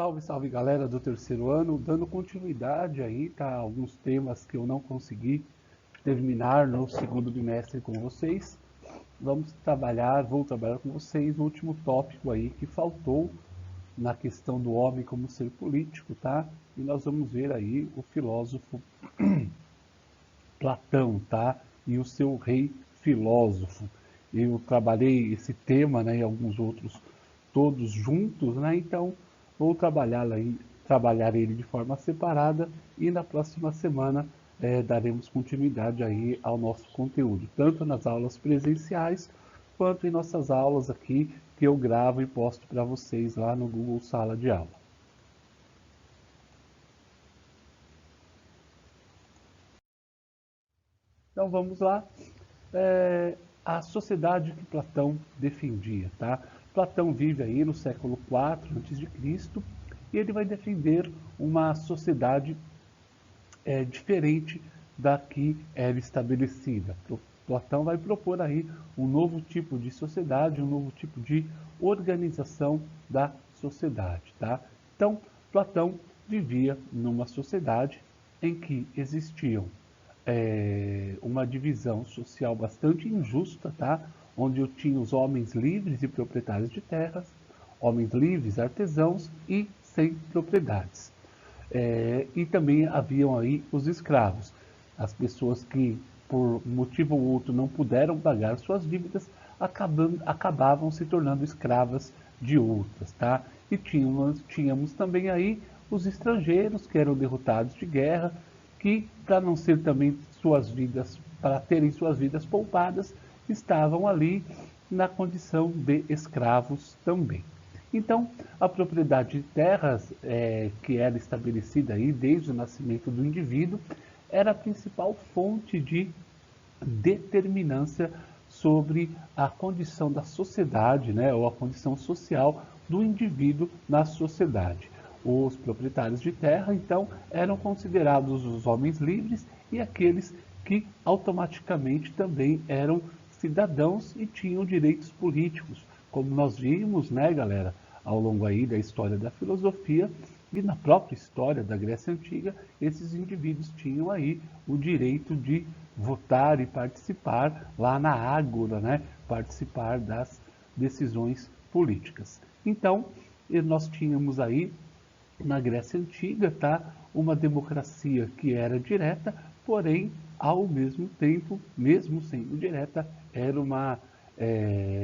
Salve, salve galera do terceiro ano, dando continuidade aí, tá? Alguns temas que eu não consegui terminar no segundo bimestre com vocês. Vou trabalhar com vocês o último tópico aí que faltou na questão do homem como ser político, tá? E nós vamos ver aí o filósofo Platão, tá? E o seu rei filósofo. Eu trabalhei esse tema, né, e alguns outros todos juntos, né? Então vou trabalhar ele de forma separada e na próxima semana daremos continuidade aí ao nosso conteúdo, tanto nas aulas presenciais quanto em nossas aulas aqui que eu gravo e posto para vocês lá no Google Sala de Aula. Então vamos lá. A sociedade que Platão defendia, tá? Platão vive aí no século IV a.C. e ele vai defender uma sociedade diferente da que era estabelecida. Platão vai propor aí um novo tipo de sociedade, um novo tipo de organização da sociedade, tá? Então, Platão vivia numa sociedade em que existiam uma divisão social bastante injusta, tá? Onde eu tinha os homens livres e proprietários de terras, homens livres, artesãos e sem propriedades. E também haviam aí os escravos, as pessoas que por um motivo ou outro não puderam pagar suas dívidas, acabavam se tornando escravas de outras, tá? E tínhamos também aí os estrangeiros que eram derrotados de guerra, que para não ser também para terem suas vidas poupadas, estavam ali na condição de escravos também. Então, a propriedade de terras, que era estabelecida aí desde o nascimento do indivíduo, era a principal fonte de determinância sobre a condição da sociedade, né, ou a condição social do indivíduo na sociedade. Os proprietários de terra, então, eram considerados os homens livres e aqueles que automaticamente também eram cidadãos e tinham direitos políticos, como nós vimos, né, galera, ao longo aí da história da filosofia e na própria história da Grécia Antiga, esses indivíduos tinham aí o direito de votar e participar lá na Ágora, né, participar das decisões políticas. Então, nós tínhamos aí na Grécia Antiga, tá, uma democracia que era direta, porém, ao mesmo tempo, mesmo sendo direta, era uma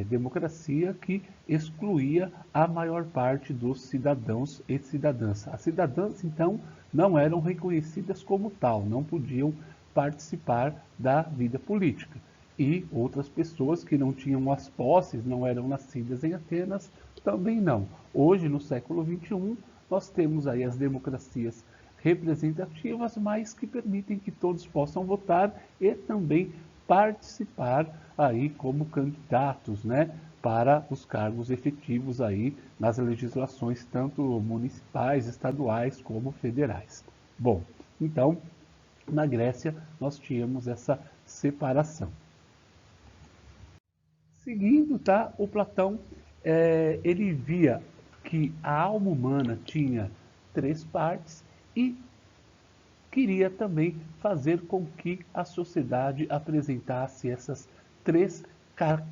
democracia que excluía a maior parte dos cidadãos e cidadãs. As cidadãs, então, não eram reconhecidas como tal, não podiam participar da vida política. E outras pessoas que não tinham as posses, não eram nascidas em Atenas, também não. Hoje, no século XXI, nós temos aí as democracias representativas, mas que permitem que todos possam votar e também participar aí como candidatos, né, para os cargos efetivos aí nas legislações tanto municipais, estaduais como federais. Bom, então, na Grécia nós tínhamos essa separação. Seguindo, tá, o Platão, ele via que a alma humana tinha três partes e queria também fazer com que a sociedade apresentasse essas três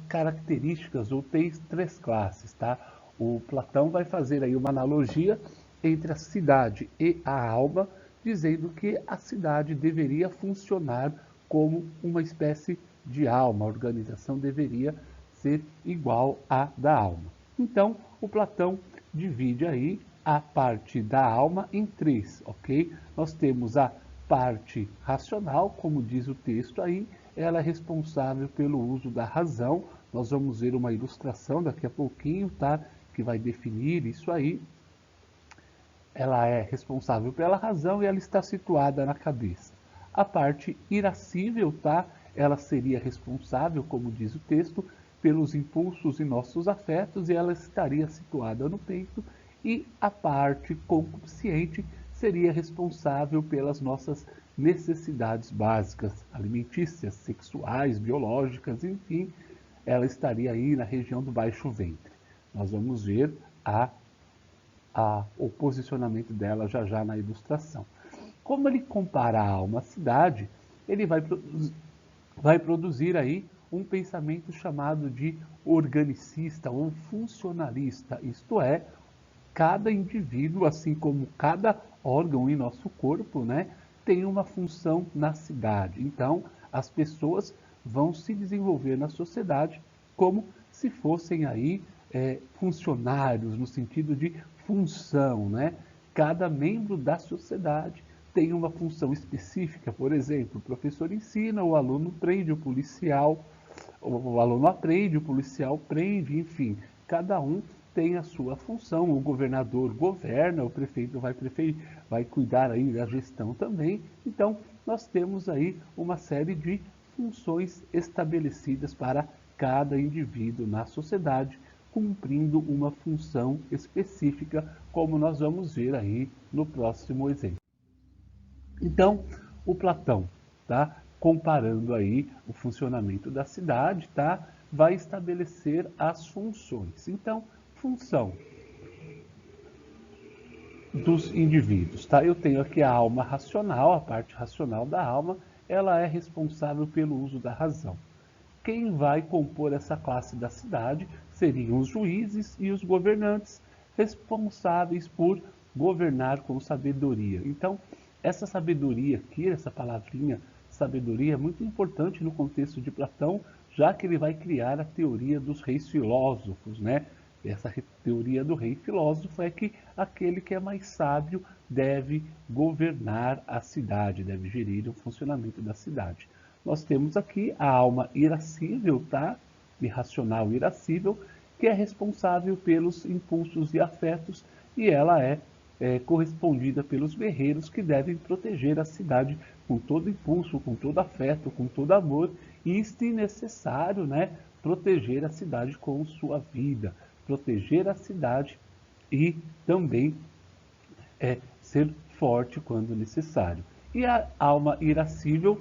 características ou três classes, tá? O Platão vai fazer aí uma analogia entre a cidade e a alma, dizendo que a cidade deveria funcionar como uma espécie de alma, a organização deveria ser igual à da alma. Então, o Platão divide aí a parte da alma em três, ok? Nós temos a parte racional, como diz o texto aí, ela é responsável pelo uso da razão. Nós vamos ver uma ilustração daqui a pouquinho, tá? Que vai definir isso aí. Ela é responsável pela razão e ela está situada na cabeça. A parte irascível, tá? Ela seria responsável, como diz o texto, pelos impulsos e nossos afetos e ela estaria situada no peito. E a parte consciente seria responsável pelas nossas necessidades básicas, alimentícias, sexuais, biológicas, enfim, ela estaria aí na região do baixo ventre. Nós vamos ver a o posicionamento dela já já na ilustração. Como ele compara a alma à cidade, ele vai produzir aí um pensamento chamado de organicista ou funcionalista, isto é, cada indivíduo, assim como cada órgão em nosso corpo, né, tem uma função na cidade. Então, as pessoas vão se desenvolver na sociedade como se fossem aí funcionários, no sentido de função, né? Cada membro da sociedade tem uma função específica. Por exemplo, o professor ensina, o aluno prende, o aluno aprende, o policial prende, enfim, cada um tem a sua função. O governador governa, o prefeito vai cuidar aí da gestão também. Então, nós temos aí uma série de funções estabelecidas para cada indivíduo na sociedade, cumprindo uma função específica, como nós vamos ver aí no próximo exemplo. Então, o Platão, tá, comparando aí o funcionamento da cidade, tá, vai estabelecer as funções. Então, função dos indivíduos, tá? Eu tenho aqui a alma racional, a parte racional da alma, ela é responsável pelo uso da razão. Quem vai compor essa classe da cidade seriam os juízes e os governantes, responsáveis por governar com sabedoria. Então, essa sabedoria aqui, essa palavrinha sabedoria, é muito importante no contexto de Platão, já que ele vai criar a teoria dos reis filósofos, né? Essa teoria do rei filósofo é que aquele que é mais sábio deve governar a cidade, deve gerir o funcionamento da cidade. Nós temos aqui a alma irascível, tá? Irracional e irascível, que é responsável pelos impulsos e afetos, e ela é correspondida pelos guerreiros que devem proteger a cidade com todo impulso, com todo afeto, com todo amor, e se necessário, né, proteger a cidade com sua vida, proteger a cidade e também ser forte quando necessário. E a alma irascível,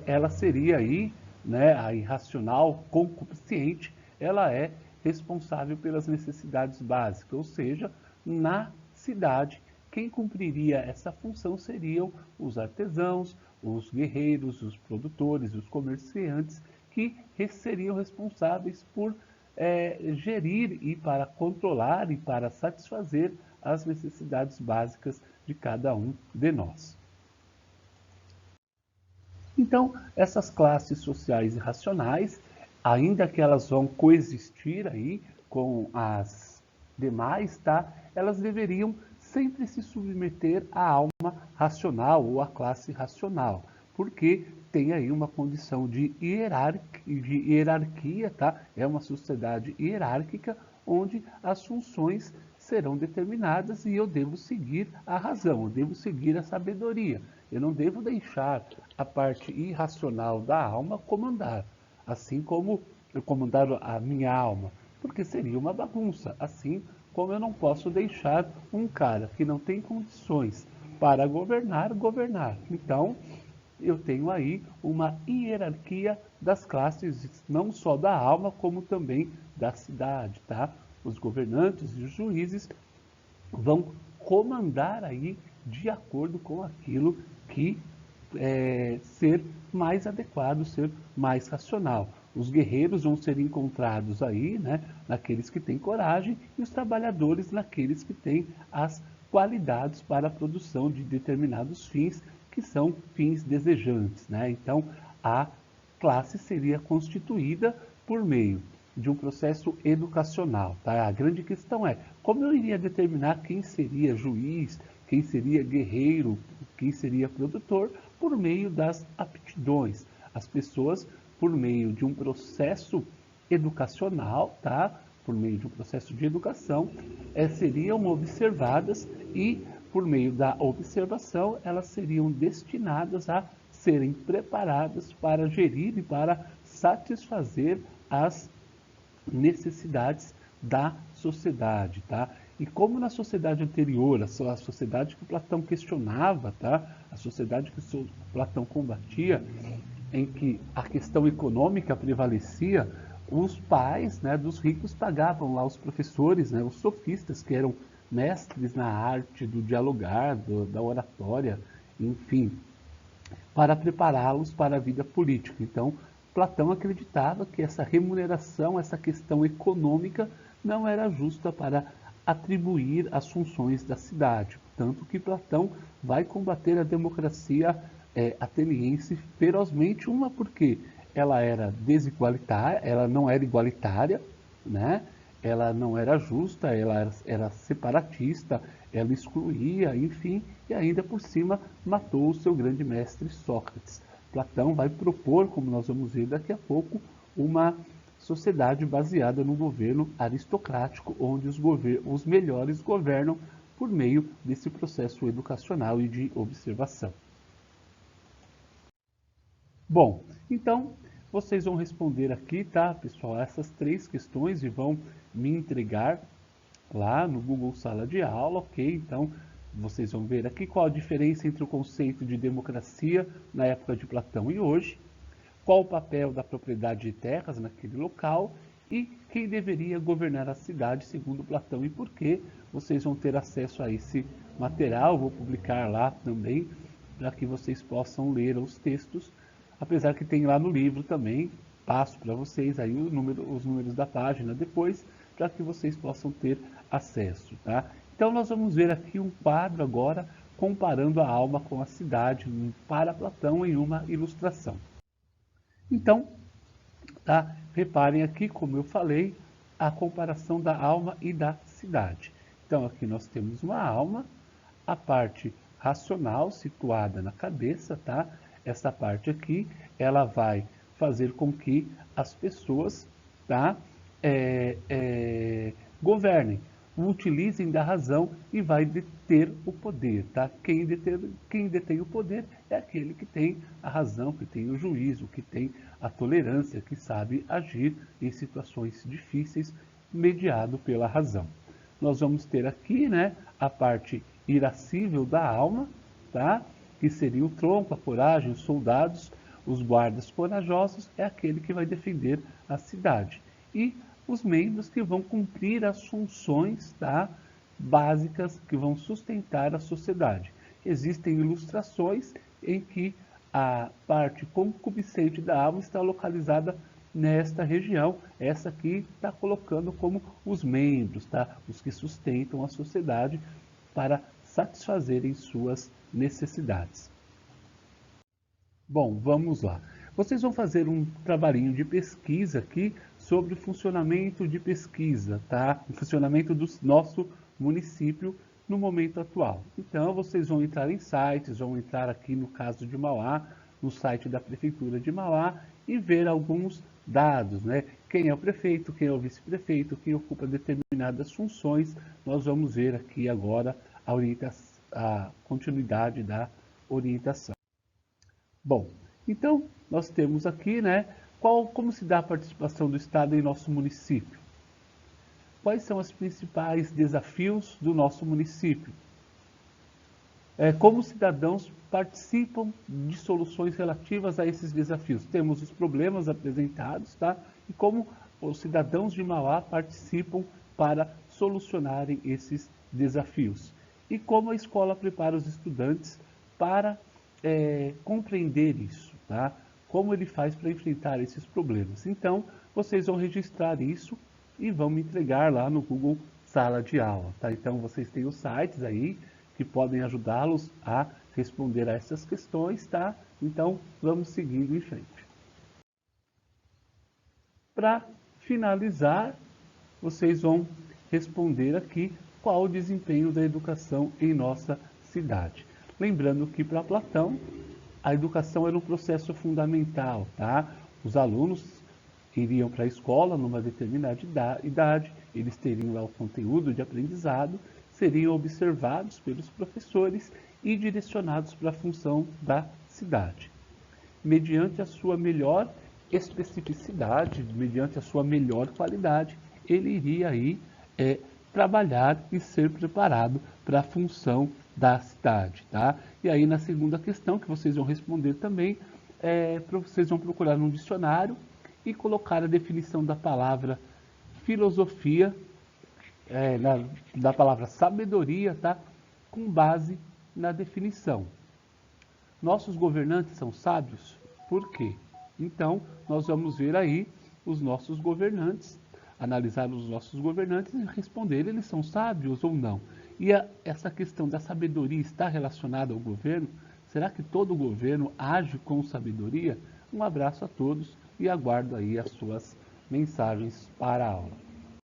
ela seria aí, né, a irracional, concupiscente, ela é responsável pelas necessidades básicas, ou seja, na cidade, quem cumpriria essa função seriam os artesãos, os guerreiros, os produtores, os comerciantes, que seriam responsáveis por gerir e para controlar e para satisfazer as necessidades básicas de cada um de nós. Então, essas classes sociais e racionais, ainda que elas vão coexistir aí com as demais, tá? Elas deveriam sempre se submeter à alma racional ou à classe racional, porque tem aí uma condição de hierarquia, tá? É uma sociedade hierárquica onde as funções serão determinadas e eu devo seguir a razão, eu devo seguir a sabedoria. Eu não devo deixar a parte irracional da alma comandar, assim como eu comandar a minha alma, porque seria uma bagunça. Assim como eu não posso deixar um cara que não tem condições para governar. Então, eu tenho aí uma hierarquia das classes, não só da alma, como também da cidade, tá? Os governantes e os juízes vão comandar aí de acordo com aquilo que ser mais adequado, ser mais racional. Os guerreiros vão ser encontrados aí, né, naqueles que têm coragem, e os trabalhadores naqueles que têm as qualidades para a produção de determinados fins, que são fins desejantes, né? Então, a classe seria constituída por meio de um processo educacional, tá? A grande questão é, como eu iria determinar quem seria juiz, quem seria guerreiro, quem seria produtor, por meio das aptidões. As pessoas, por meio de um processo educacional, tá? Por meio de um processo de educação, seriam observadas e, por meio da observação, elas seriam destinadas a serem preparadas para gerir e para satisfazer as necessidades da sociedade, tá? E como na sociedade anterior, a sociedade que Platão questionava, tá? A sociedade que Platão combatia, em que a questão econômica prevalecia, os pais, né, dos ricos pagavam lá os professores, né, os sofistas, que eram mestres na arte do dialogar, da oratória, enfim, para prepará-los para a vida política. Então, Platão acreditava que essa remuneração, essa questão econômica, não era justa para atribuir as funções da cidade. Tanto que Platão vai combater a democracia ateniense ferozmente, uma porque ela era desigualitária, ela não era igualitária, né? Ela não era justa, ela era separatista, ela excluía, enfim, e ainda por cima matou o seu grande mestre Sócrates. Platão vai propor, como nós vamos ver daqui a pouco, uma sociedade baseada no governo aristocrático, onde os melhores governam por meio desse processo educacional e de observação. Bom, então vocês vão responder aqui, tá, pessoal, essas 3 questões e vão me entregar lá no Google Sala de Aula, ok? Então, vocês vão ver aqui qual a diferença entre o conceito de democracia na época de Platão e hoje, qual o papel da propriedade de terras naquele local e quem deveria governar a cidade segundo Platão e por quê. Vocês vão ter acesso a esse material, vou publicar lá também, para que vocês possam ler os textos, apesar que tem lá no livro também, passo para vocês aí os números da página depois, para que vocês possam ter acesso, tá? Então nós vamos ver aqui um quadro agora comparando a alma com a cidade para Platão em uma ilustração. Então, tá? Reparem aqui, como eu falei, a comparação da alma e da cidade. Então aqui nós temos uma alma, a parte racional situada na cabeça, tá? Essa parte aqui, ela vai fazer com que as pessoas, tá? Governem, utilizem da razão e vai deter o poder, tá? Quem detém o poder é aquele que tem a razão, que tem o juízo, que tem a tolerância, que sabe agir em situações difíceis, mediado pela razão. Nós vamos ter aqui, né, a parte irascível da alma, tá? Que seria o tronco, a coragem, os soldados, os guardas corajosos, é aquele que vai defender a cidade. E os membros que vão cumprir as funções, tá, básicas que vão sustentar a sociedade. Existem ilustrações em que a parte concupiscente da alma está localizada nesta região. Essa aqui está colocando como os membros, tá, os que sustentam a sociedade para satisfazerem suas necessidades. Bom, vamos lá. Vocês vão fazer um trabalhinho de pesquisa aqui sobre o funcionamento de pesquisa, tá? O funcionamento do nosso município no momento atual. Então, vocês vão entrar em sites, vão entrar aqui no caso de Mauá, no site da Prefeitura de Mauá e ver alguns dados, né? Quem é o prefeito, quem é o vice-prefeito, quem ocupa determinadas funções. Nós vamos ver aqui agora a continuidade da orientação. Bom, então nós temos aqui, né, como se dá a participação do Estado em nosso município? Quais são os principais desafios do nosso município? Como os cidadãos participam de soluções relativas a esses desafios? Temos os problemas apresentados, tá? E como os cidadãos de Mauá participam para solucionarem esses desafios. E como a escola prepara os estudantes para compreender isso, tá? Como ele faz para enfrentar esses problemas. Então, vocês vão registrar isso e vão me entregar lá no Google Sala de Aula, tá? Então, vocês têm os sites aí que podem ajudá-los a responder a essas questões, tá? Então, vamos seguindo em frente. Para finalizar, vocês vão responder aqui qual o desempenho da educação em nossa cidade. Lembrando que para Platão, a educação era um processo fundamental, tá? Os alunos iriam para a escola numa determinada idade, eles teriam lá o conteúdo de aprendizado, seriam observados pelos professores e direcionados para a função da cidade. Mediante a sua melhor especificidade, mediante a sua melhor qualidade, ele iria aí trabalhar e ser preparado para a função da cidade, tá? E aí na segunda questão que vocês vão responder também, vocês vão procurar num dicionário e colocar a definição da palavra filosofia da palavra sabedoria, tá? Com base na definição. Nossos governantes são sábios? Por quê? Então, nós vamos ver aí os nossos governantes, analisar os nossos governantes e responder, eles são sábios ou não? E essa questão da sabedoria está relacionada ao governo? Será que todo governo age com sabedoria? Um abraço a todos e aguardo aí as suas mensagens para a aula.